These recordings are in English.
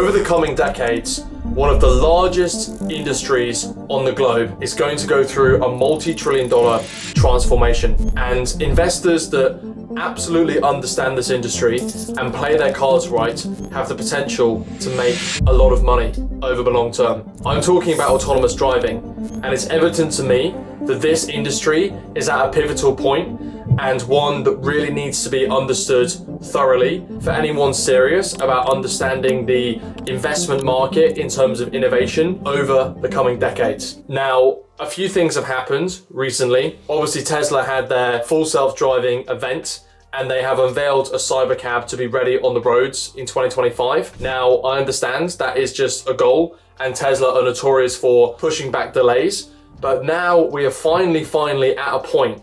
Over the coming decades, one of the largest industries on the globe is going to go through a multi-trillion-dollar transformation. And investors that absolutely understand this industry and play their cards right have the potential to make a lot of money over the long term. I'm talking about autonomous driving, and it's evident to me that this industry is at a pivotal point and one that really needs to be understood thoroughly for anyone serious about understanding the investment market in terms of innovation over the coming decades. Now, a few things have happened recently. Obviously, Tesla had their full self-driving event, and they have unveiled a cybercab to be ready on the roads in 2025. Now, I understand that is just a goal, and Tesla are notorious for pushing back delays, but now we are finally at a point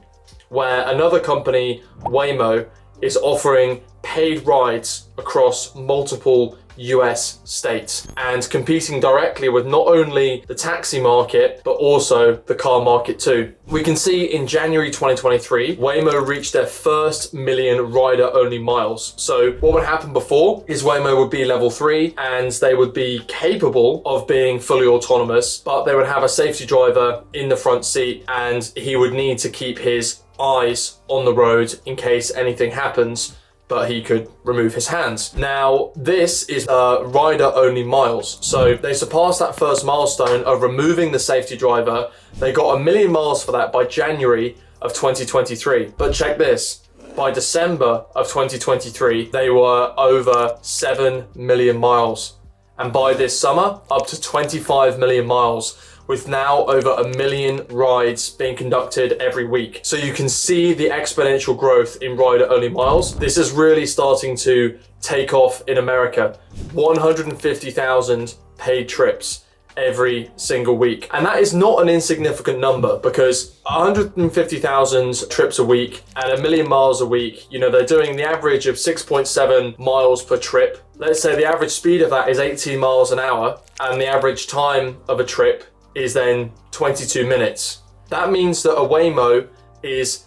where another company, Waymo, is offering paid rides across multiple US states and competing directly with not only the taxi market, but also the car market too. We can see in January 2023, Waymo reached their first million rider-only miles. So what would happen before is Waymo would be level 3 and they would be capable of being fully autonomous, but they would have a safety driver in the front seat and he would need to keep his eyes on the road in case anything happens, but he could remove his hands. Now, this is rider-only miles. So they surpassed that first milestone of removing the safety driver. They got 1 million miles for that by January of 2023. But check this, by December of 2023, they were over 7 million miles. And by this summer, up to 25 million miles, with now over 1 million rides being conducted every week. So you can see the exponential growth in rider-only miles. This is really starting to take off in America. 150,000 paid trips every single week. And that is not an insignificant number, because 150,000 trips a week and 1 million miles a week, you know, they're doing the average of 6.7 miles per trip. Let's say the average speed of that is 18 miles an hour, and the average time of a trip is then 22 minutes. That means that a Waymo is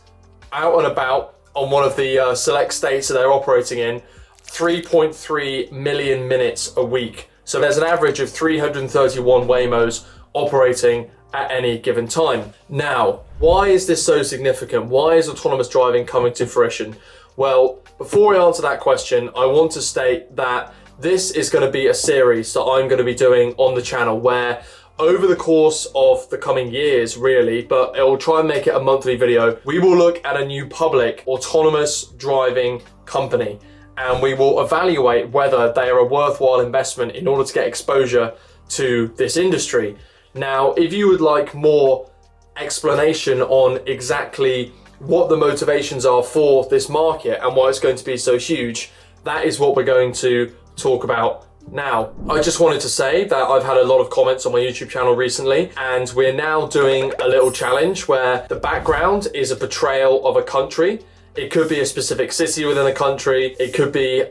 out and about on one of the select states that they're operating in 3.3 million minutes a week. So there's an average of 331 Waymos operating at any given time. Now, why is this so significant? Why is autonomous driving coming to fruition? Well, before I answer that question, I want to state that this is going to be a series that I'm going to be doing on the channel where over the course of the coming years, really, but it will try and make it a monthly video, we will look at a new public autonomous driving company and we will evaluate whether they are a worthwhile investment in order to get exposure to this industry. Now, if you would like more explanation on exactly what the motivations are for this market and why it's going to be so huge, that is what we're going to talk about now. I just wanted to say that I've had a lot of comments on my YouTube channel recently, and we're now doing a little challenge where the background is a portrayal of a country. It could be a specific city within a country, it could be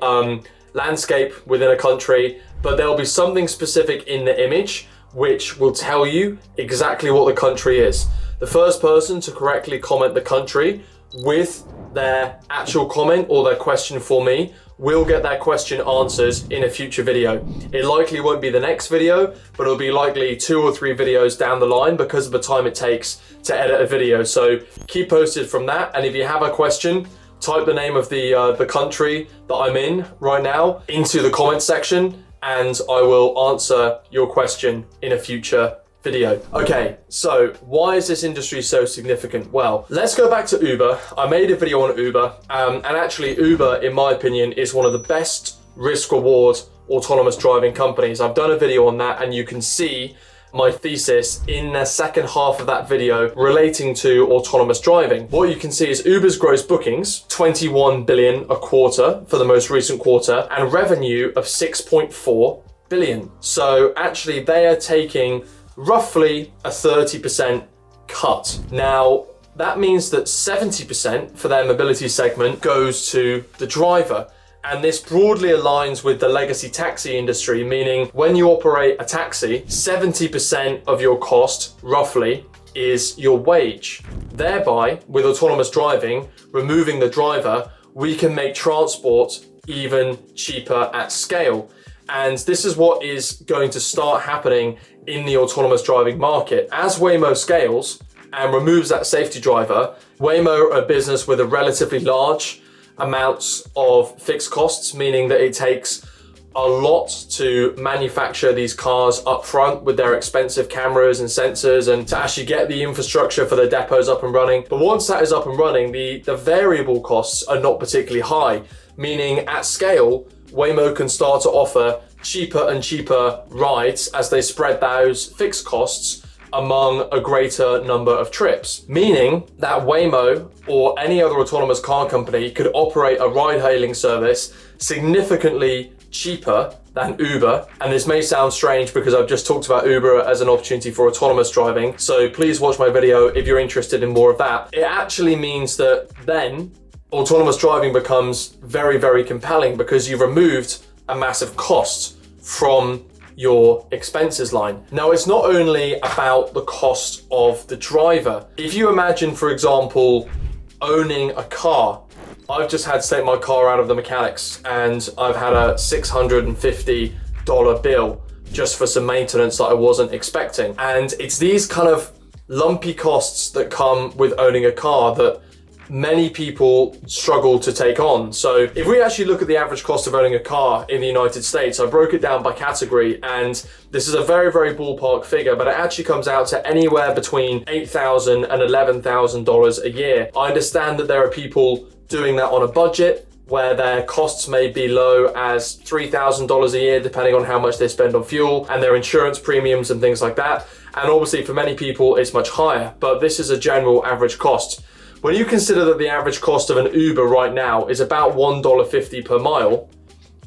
landscape within a country, but there'll be something specific in the image which will tell you exactly what the country is. The first person to correctly comment the country with their actual comment or their question for me will get that question answered in a future video. It likely won't be the next video, but it'll be likely 2 or 3 videos down the line because of the time it takes to edit a video. So keep posted from that. And if you have a question, type the name of the country that I'm in right now into the comment section, and I will answer your question in a future video. Okay, so why is this industry so significant? Well, let's go back to Uber. I made a video on Uber, and actually Uber, in my opinion, is one of the best risk-reward autonomous driving companies. I've done a video on that, and you can see my thesis in the second half of that video relating to autonomous driving. What you can see is Uber's gross bookings, 21 billion a quarter for the most recent quarter, and revenue of 6.4 billion. So actually they are taking roughly a 30% cut. Now, that means that 70% for their mobility segment goes to the driver. And this broadly aligns with the legacy taxi industry, meaning when you operate a taxi, 70% of your cost, roughly, is your wage. Thereby, with autonomous driving, removing the driver, we can make transport even cheaper at scale. And this is what is going to start happening in the autonomous driving market. As Waymo scales and removes that safety driver, Waymo are a business with a relatively large amounts of fixed costs, meaning that it takes a lot to manufacture these cars up front with their expensive cameras and sensors and to actually get the infrastructure for the depots up and running. But once that is up and running, the variable costs are not particularly high, meaning at scale, Waymo can start to offer cheaper and cheaper rides as they spread those fixed costs among a greater number of trips, meaning that Waymo or any other autonomous car company could operate a ride-hailing service significantly cheaper than Uber. And this may sound strange because I've just talked about Uber as an opportunity for autonomous driving. So please watch my video if you're interested in more of that. It actually means that then autonomous driving becomes very, very compelling because you've removed a massive cost from your expenses line. Now, it's not only about the cost of the driver. If you imagine, for example, owning a car, I've just had to take my car out of the mechanics and I've had a $650 bill just for some maintenance that I wasn't expecting. And it's these kind of lumpy costs that come with owning a car that many people struggle to take on. So if we actually look at the average cost of owning a car in the United States, I broke it down by category, and this is a very, very ballpark figure, but it actually comes out to anywhere between $8,000 and $11,000 a year. I understand that there are people doing that on a budget where their costs may be low as $3,000 a year, depending on how much they spend on fuel and their insurance premiums and things like that. And obviously for many people, it's much higher, but this is a general average cost. When you consider that the average cost of an Uber right now is about $1.50 per mile,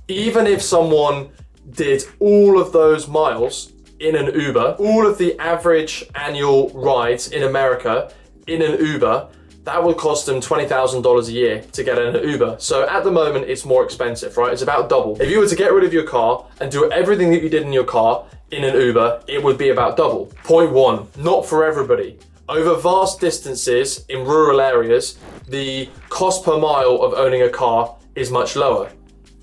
even if someone did all of those miles in an Uber, all of the average annual rides in America in an Uber, that would cost them $20,000 a year to get in an Uber. So at the moment, it's more expensive, right? It's about double. If you were to get rid of your car and do everything that you did in your car in an Uber, it would be about double. Point one, not for everybody. Over vast distances in rural areas, the cost per mile of owning a car is much lower.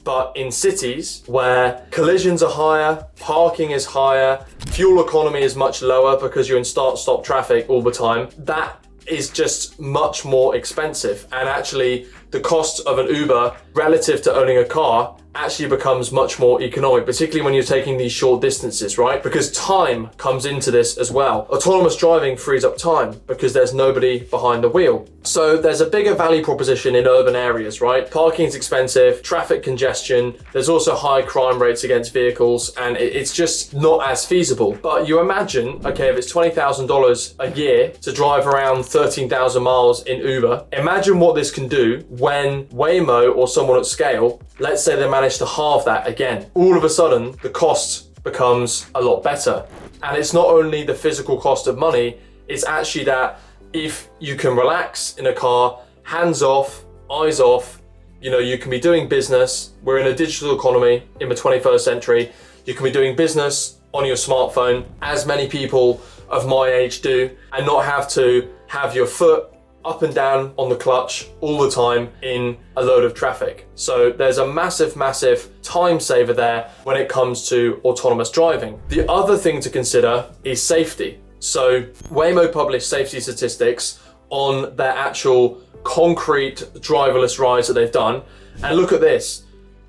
But in cities where collisions are higher, parking is higher, fuel economy is much lower because you're in start-stop traffic all the time, that is just much more expensive. And actually, the cost of an Uber relative to owning a car actually becomes much more economic, particularly when you're taking these short distances, right? Because time comes into this as well. Autonomous driving frees up time because there's nobody behind the wheel. So there's a bigger value proposition in urban areas, right? Parking is expensive, traffic congestion, there's also high crime rates against vehicles, and it's just not as feasible. But you imagine, okay, if it's $20,000 a year to drive around 13,000 miles in Uber, imagine what this can do when Waymo or someone at scale, let's say they manage to halve that again. All of a sudden, the cost becomes a lot better. And it's not only the physical cost of money, it's actually that if you can relax in a car, hands off, eyes off, you can be doing business. We're in a digital economy in the 21st century. You can be doing business on your smartphone, as many people of my age do, and not have to have your foot up and down on the clutch all the time in a load of traffic. So there's a massive, massive time saver there when it comes to autonomous driving. The other thing to consider is safety. So Waymo published safety statistics on their actual concrete driverless rides that they've done. And look at this.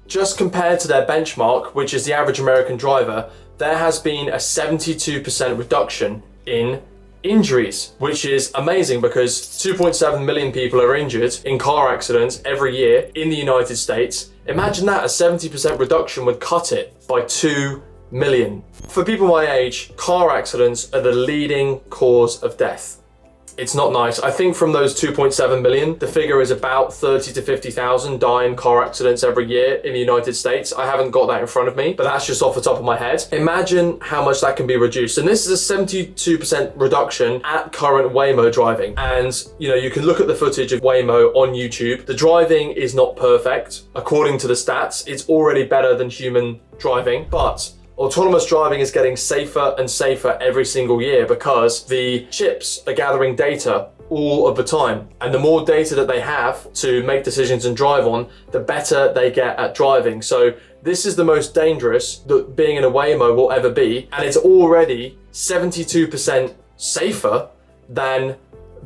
Just compared to their benchmark, which is the average American driver, there has been a 72% reduction in injuries, which is amazing because 2.7 million people are injured in car accidents every year in the United States. Imagine that, a 70% reduction would cut it by 2 million. For people my age, car accidents are the leading cause of death. It's not nice. I think from those 2.7 million, the figure is about 30 to 50,000 die in car accidents every year in the United States. I haven't got that in front of me, but that's just off the top of my head. Imagine how much that can be reduced. And this is a 72% reduction at current Waymo driving. And you can look at the footage of Waymo on YouTube. The driving is not perfect. According to the stats, it's already better than human driving, but autonomous driving is getting safer and safer every single year because the chips are gathering data all of the time. And the more data that they have to make decisions and drive on, the better they get at driving. So This is the most dangerous that being in a Waymo will ever be, and it's already 72% safer than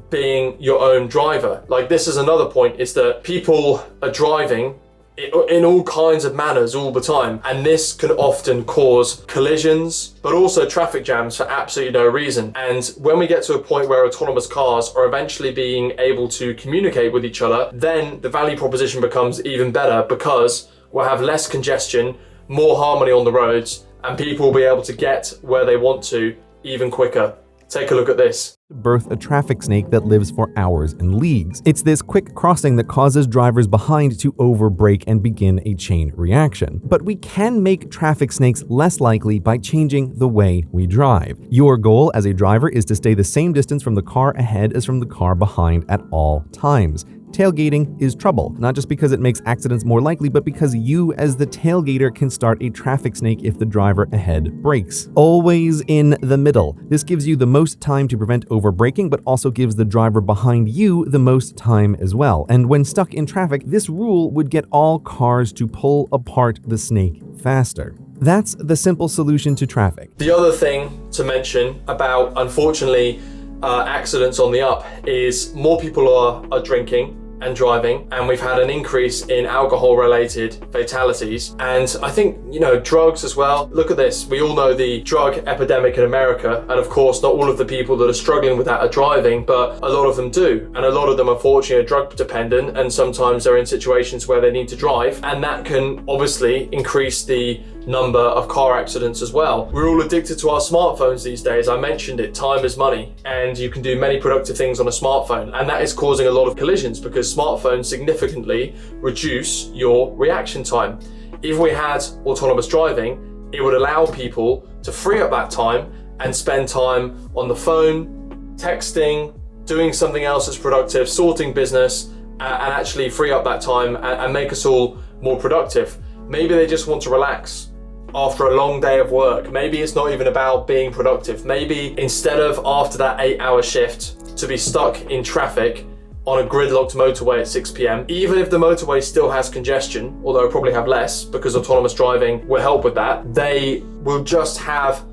being your own driver. Like, this is another point, is that people are driving in all kinds of manners all the time, and this can often cause collisions but also traffic jams for absolutely no reason. And when we get to a point where autonomous cars are eventually being able to communicate with each other, then the value proposition becomes even better, because we'll have less congestion, more harmony on the roads, and people will be able to get where they want to even quicker. Take a look at this. Birth a traffic snake that lives for hours and leagues. It's this quick crossing that causes drivers behind to overbrake and begin a chain reaction. But we can make traffic snakes less likely by changing the way we drive. Your goal as a driver is to stay the same distance from the car ahead as from the car behind at all times. Tailgating is trouble, not just because it makes accidents more likely, but because you as the tailgater can start a traffic snake if the driver ahead brakes. Always in the middle. This gives you the most time to prevent overbraking, but also gives the driver behind you the most time as well. And when stuck in traffic, this rule would get all cars to pull apart the snake faster. That's the simple solution to traffic. The other thing to mention about, unfortunately, accidents on the up is more people are drinking and driving, and we've had an increase in alcohol-related fatalities. And I think, drugs as well. Look at this. We all know the drug epidemic in America, and of course, not all of the people that are struggling with that are driving, but a lot of them do. And a lot of them, unfortunately, are drug dependent, and sometimes they're in situations where they need to drive, and that can obviously increase the number of car accidents as well. We're all addicted to our smartphones these days. I mentioned it, time is money, and you can do many productive things on a smartphone, and that is causing a lot of collisions because smartphones significantly reduce your reaction time. If we had autonomous driving, it would allow people to free up that time and spend time on the phone, texting, doing something else that's productive, sorting business, and actually free up that time and make us all more productive. Maybe they just want to relax after a long day of work. Maybe it's not even about being productive. Maybe instead of after that 8-hour shift to be stuck in traffic on a gridlocked motorway at 6 p.m, even if the motorway still has congestion, although it'll probably have less because autonomous driving will help with that, they will just have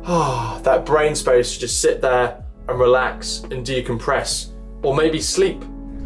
that brain space to just sit there and relax and decompress, or maybe sleep.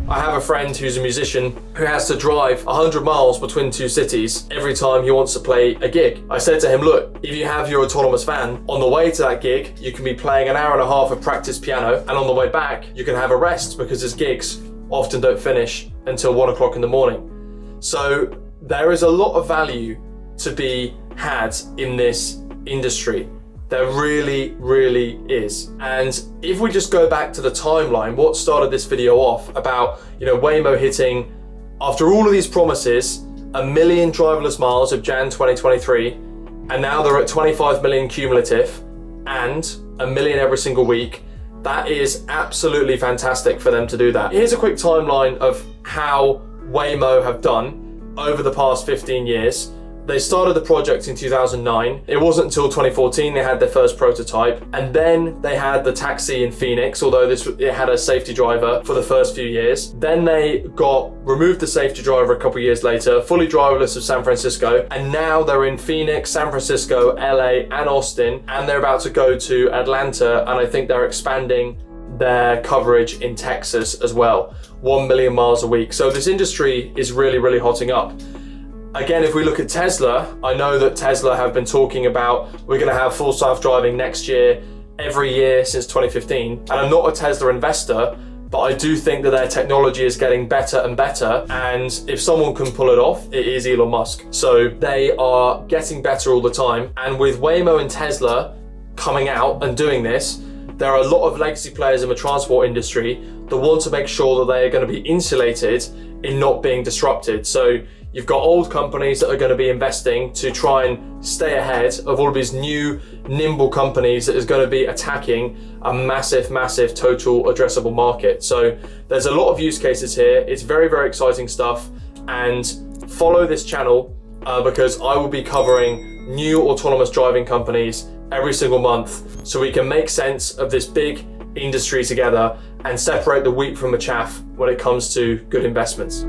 I have a friend who's a musician who has to drive 100 miles between two cities every time he wants to play a gig. I said to him, look, if you have your autonomous van, on the way to that gig, you can be playing an hour and a half of practice piano, and on the way back, you can have a rest because his gigs often don't finish until 1 o'clock in the morning. So there is a lot of value to be had in this industry. There really, really is. And if we just go back to the timeline, what started this video off about, Waymo hitting, after all of these promises, 1 million driverless miles of Jan 2023, and now they're at 25 million cumulative and 1 million every single week. That is absolutely fantastic for them to do that. Here's a quick timeline of how Waymo have done over the past 15 years. They started the project in 2009. It wasn't until 2014 they had their first prototype, and then they had the taxi in Phoenix, although it had a safety driver for the first few years. Then they removed the safety driver a couple of years later, fully driverless of San Francisco, and now they're in Phoenix, San Francisco, LA, and Austin, and they're about to go to Atlanta, and I think they're expanding their coverage in Texas as well, 1 million miles a week. So this industry is really, really hotting up. Again, if we look at Tesla, I know that Tesla have been talking about we're going to have full self-driving next year, every year since 2015. And I'm not a Tesla investor, but I do think that their technology is getting better and better. And if someone can pull it off, it is Elon Musk. So they are getting better all the time. And with Waymo and Tesla coming out and doing this, there are a lot of legacy players in the transport industry that want to make sure that they are going to be insulated in not being disrupted. So you've got old companies that are going to be investing to try and stay ahead of all of these new, nimble companies that is going to be attacking a massive, massive total addressable market. So there's a lot of use cases here. It's very, very exciting stuff. And follow this channel because I will be covering new autonomous driving companies every single month so we can make sense of this big industry together and separate the wheat from the chaff when it comes to good investments.